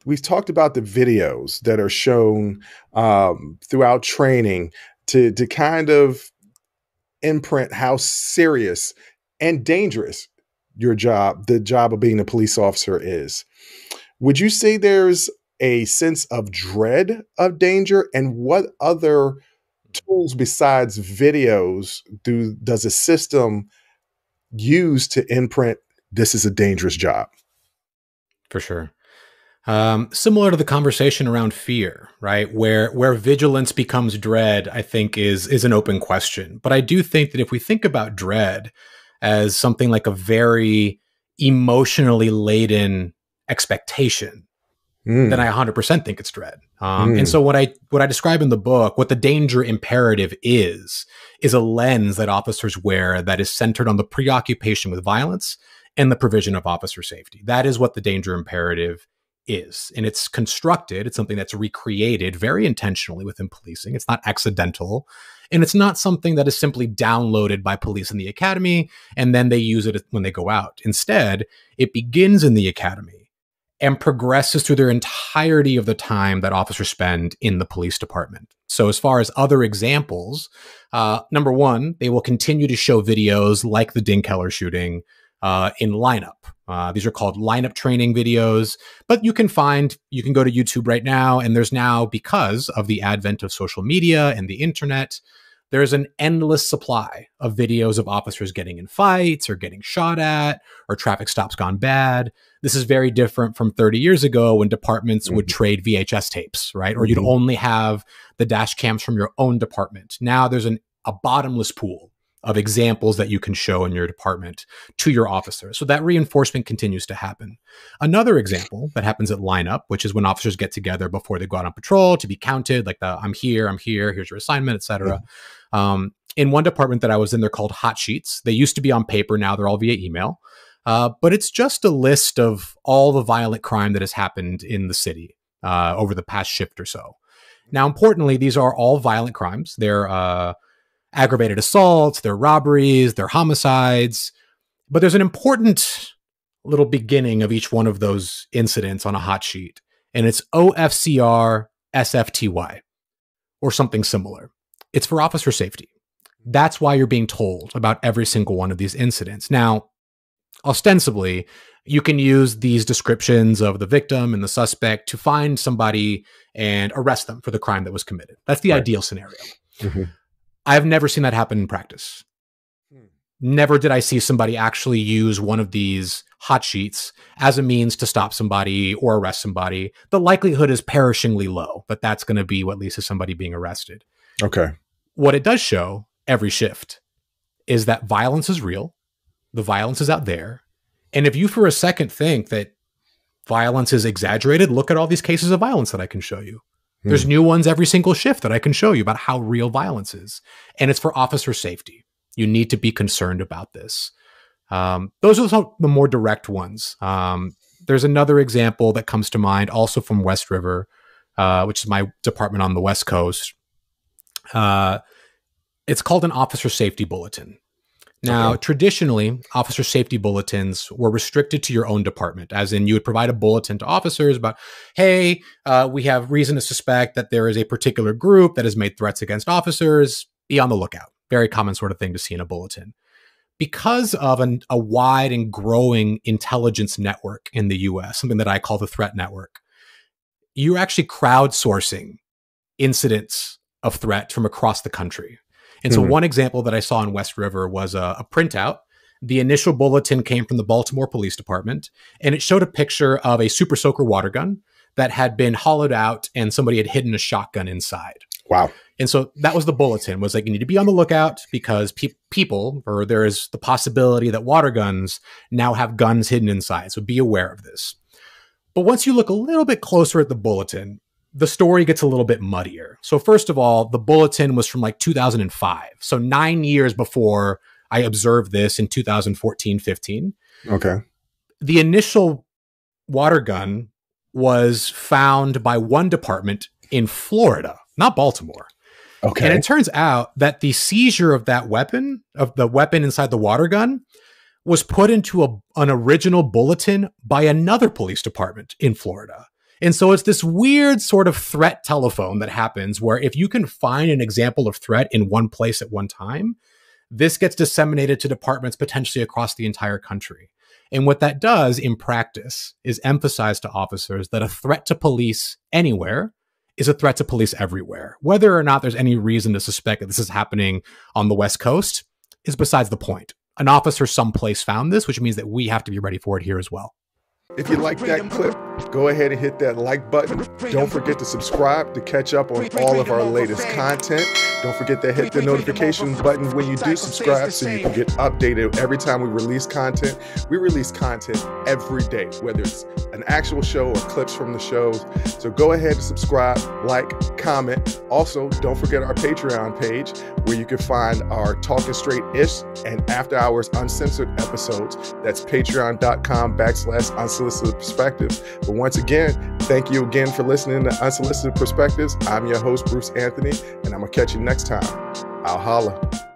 We've talked about the videos that are shown throughout training to kind of imprint how serious and dangerous the job of being a police officer is. Would you say there's a sense of dread of danger, and what other tools besides videos does a system use to imprint this is a dangerous job? For sure. Similar to the conversation around fear, right? Where vigilance becomes dread, I think is an open question. But I do think that if we think about dread as something like a very emotionally laden expectation, then I 100% think it's dread. And so what I describe in the book, what the danger imperative is a lens that officers wear that is centered on the preoccupation with violence and the provision of officer safety. That is what the danger imperative is. And it's constructed, it's something that's recreated very intentionally within policing. It's not accidental. And it's not something that is simply downloaded by police in the academy and then they use it when they go out. Instead, it begins in the academy and progresses through their entirety of the time that officers spend in the police department. So as far as other examples, number one, they will continue to show videos like the Ding Keller shooting in lineup. These are called lineup training videos, but you can go to YouTube right now, and there's now, because of the advent of social media and the internet, there's an endless supply of videos of officers getting in fights or getting shot at or traffic stops gone bad. This is very different from 30 years ago when departments would trade VHS tapes, right? Or you'd only have the dash cams from your own department. Now there's a bottomless pool of examples that you can show in your department to your officers. So that reinforcement continues to happen. Another example that happens at lineup, which is when officers get together before they go out on patrol to be counted, like I'm here, here's your assignment, etc. In one department that I was in, they're called hot sheets. They used to be on paper, now they're all via email. But it's just a list of all the violent crime that has happened in the city over the past shift or so. Now, importantly, these are all violent crimes. They're aggravated assaults, they're robberies, they're homicides. But there's an important little beginning of each one of those incidents on a hot sheet. And it's OFCR SFTY or something similar. It's for officer safety. That's why you're being told about every single one of these incidents. Now, ostensibly, you can use these descriptions of the victim and the suspect to find somebody and arrest them for the crime that was committed. That's the ideal scenario. I've never seen that happen in practice. Never did I see somebody actually use one of these hot sheets as a means to stop somebody or arrest somebody. The likelihood is perishingly low, but that's going to be what leads to somebody being arrested. Okay. What it does show every shift is that violence is real. The violence is out there. And if you for a second think that violence is exaggerated, look at all these cases of violence that I can show you. There's new ones every single shift that I can show you about how real violence is. And it's for officer safety. You need to be concerned about this. Those are the more direct ones. There's another example that comes to mind also from West River, which is my department on the West Coast. It's called an officer safety bulletin. Now, traditionally, officer safety bulletins were restricted to your own department, as in you would provide a bulletin to officers about, hey, we have reason to suspect that there is a particular group that has made threats against officers. Be on the lookout. Very common sort of thing to see in a bulletin. Because of a wide and growing intelligence network in the US, something that I call the threat network, you're actually crowdsourcing incidents of threat from across the country. And so one example that I saw in West River was a printout. The initial bulletin came from the Baltimore Police Department, and it showed a picture of a Super Soaker water gun that had been hollowed out and somebody had hidden a shotgun inside. Wow. And so that was the bulletin, was like, you need to be on the lookout because there is the possibility that water guns now have guns hidden inside. So be aware of this. But once you look a little bit closer at the bulletin, the story gets a little bit muddier. So first of all, the bulletin was from like 2005. So 9 years before I observed this in 2014-15. Okay. The initial water gun was found by one department in Florida, not Baltimore. Okay. And it turns out that the seizure of that weapon, of the weapon inside the water gun, was put into an original bulletin by another police department in Florida. And so it's this weird sort of threat telephone that happens where if you can find an example of threat in one place at one time, this gets disseminated to departments potentially across the entire country. And what that does in practice is emphasize to officers that a threat to police anywhere is a threat to police everywhere. Whether or not there's any reason to suspect that this is happening on the West Coast is besides the point. An officer someplace found this, which means that we have to be ready for it here as well. If you like that clip, go ahead and hit that like button. Don't forget to subscribe to catch up on all of our latest content. Don't forget to hit the notification button when you do subscribe so you can get updated every time we release content. We release content every day, whether it's an actual show or clips from the shows. So go ahead and subscribe, like, comment. Also, don't forget our Patreon page where you can find our Talking Straight-ish and After Hours Uncensored episodes. That's patreon.com/unsolicited perspectives. But once again, thank you again for listening to Unsolicited Perspectives. I'm your host, Bruce Anthony, and I'm going to catch you next time. I'll holla.